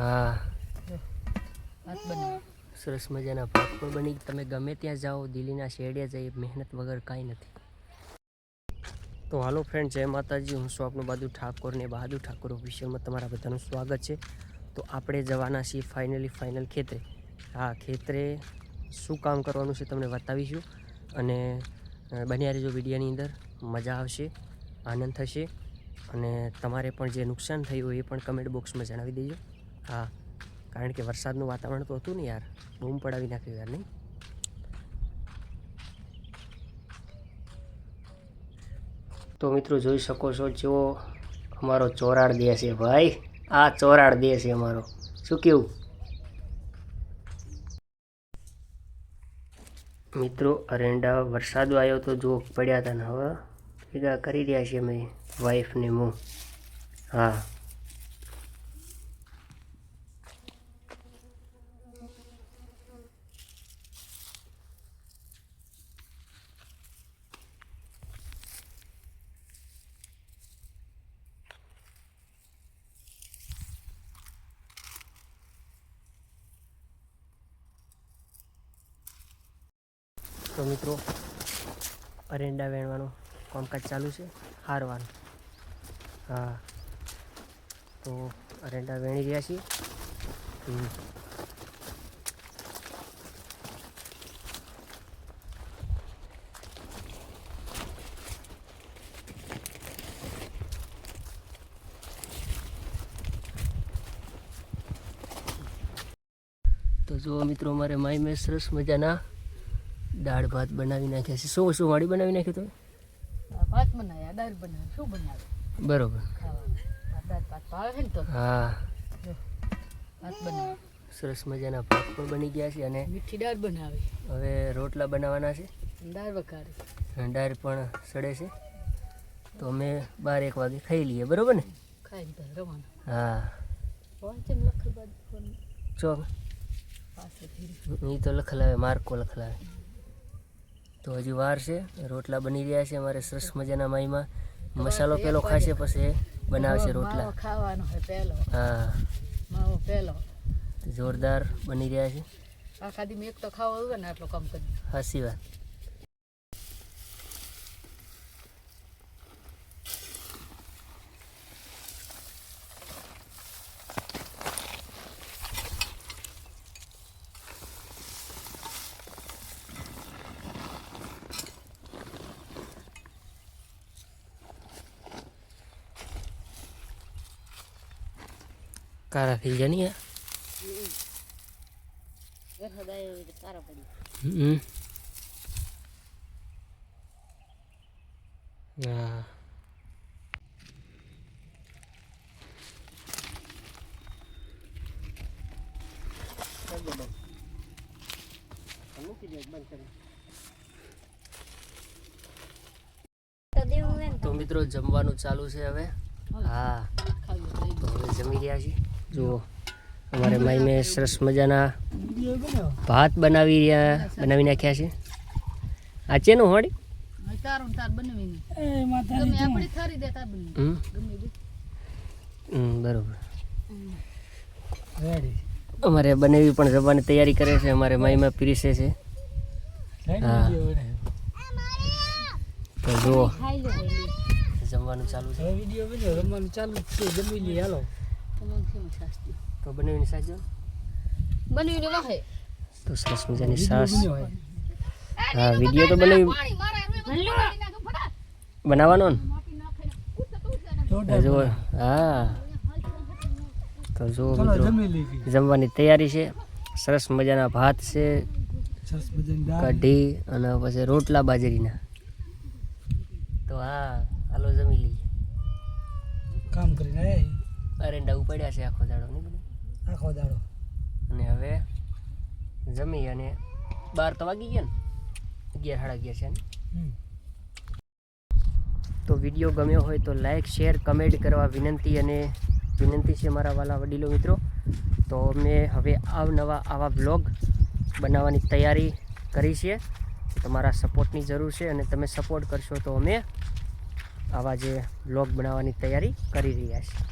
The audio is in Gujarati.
હા સરસ મજાના ભાત પણ બની. તમે ગમે ત્યાં જાઓ, દિલ્હીના શેડે જઈ, મહેનત વગર કાંઈ નથી. તો હાલો ફ્રેન્ડ, જય માતાજી. હું છું આપણું બહાદુર ઠાકોર ને બહાદુર ઠાકોર ઓફિશિયલમાં તમારા બધાનું સ્વાગત છે. તો આપણે જવાના છીએ ફાઇનલ ખેતરે. હા, ખેતરે શું કામ કરવાનું છે તમને બતાવીશું, અને બન્યા રહેજો વિડીયોની અંદર. મજા આવશે, આનંદ થશે, અને તમારે પણ જે નુકસાન થયું હોય એ પણ કમેન્ટ બોક્સમાં જણાવી દેજો. હા, કારણ કે વરસાદનું વાતાવરણ તો હતું ને યાર, બૂમ પડાવી નાખ્યું યાર નહીં. તો મિત્રો જોઈ શકો છો, જો અમારો ચોરાડ દે છે ભાઈ, આ ચોરાડ દે છે અમારો. શું કેવું મિત્રો? અરેંડા વરસાદ આવ્યો તો જો પડ્યા હતા ને હવે ભેગા કરી રહ્યા છીએ અમે વાઈફ ને હું. હા, તો મિત્રો અરેંડા વેણવાનું કામકાજ ચાલુ છે, હારવાનું. હા, તો અરેંડા વેણી રહ્યા છીએ. તો જો મિત્રો, અમારે માઈ મેં સરસ મજાના દાળ ભાત બનાવી નાખ્યા છે. શું શું વાળી બનાવી નાખ્યું તમે? ભાત બનાવ્યા, દાળ બનાવી, શું બનાવે? બરોબર. દાળ ભાત ભાવે છે ને તો. હા, ભાત બનાવે. સરસ મજાના ભાત પણ બની ગયા છે, અને મીઠી દાળ બનાવી. હવે રોટલા બનાવવાના છે. દાળ વઘારી. દાળ પણ સડે છે, તો અમે 12-1 વાગે ખાઈ લઈએ, બરોબર ને? ખાઈને પછી રવાના. હા, વાંચન લખી બાદ ચો એ તો લખલાવે, માર્કો લખલાવે. તો હજી વાર છે. રોટલા બની રહ્યા છે અમારે સરસ મજાના માઈમાં. મસાલો પેલો ખાશે પછી બનાવશે રોટલા. ખાવાનો હોય પહેલો. હા, માવો પહેલો. જોરદાર બની રહ્યા છે. આખા દી એક તો ખાવો હોય ને આટલો કામ કરી. હાસી વાત. કારા થઈ ગયા નહીં? હા, તો મિત્રો જમવાનું ચાલુ છે હવે. હા, તો હવે જમી રહ્યા છીએ. જુઓ, અમારે માઈ મેં સરસ મજાના ભાત બનાવી નાખ્યા છે. આ ચેનું હોડી બરોબર. અમારે બનાવી પણ જમવાની તૈયારી કરે છે. અમારે માઈમાં પીરસે છે. હા, તો જુઓ જમવાનું ચાલુ છે. જમવાનું ચાલુ છે. જમી લઈએ હાલો. તો બનાવીને સાજો બનાવીને વાહે તો સરસ મજાની સાસ. હા, વિડીયો તો બનાવવાનો ને. જો હા, તો જો મિત્રો જમવાની તૈયારી છે. સરસ મજાના ભાત છે, કઢી, અને પછી રોટલા બાજરીના. તો હા, હાલો જમી લઈએ. કામ કરીને અરેંડા ઉપાડ્યા છે આખો દાડો, નહીં બધું આખો દાડો. અને હવે જમી અને 12 તો વાગી ગયા ને, 11 સાડા 11 છે ને. તો વિડીયો ગમ્યો હોય તો લાઈક, શેર, કમેન્ટ કરવા વિનંતી, અને વિનંતી છે મારા વાલા વડીલો મિત્રો. તો અમે હવે અવનવા આવા બ્લોગ બનાવવાની તૈયારી કરી છે. તમારા સપોર્ટની જરૂર છે, અને તમે સપોર્ટ કરશો તો અમે આવા જે બ્લોગ બનાવવાની તૈયારી કરી રહ્યા છીએ.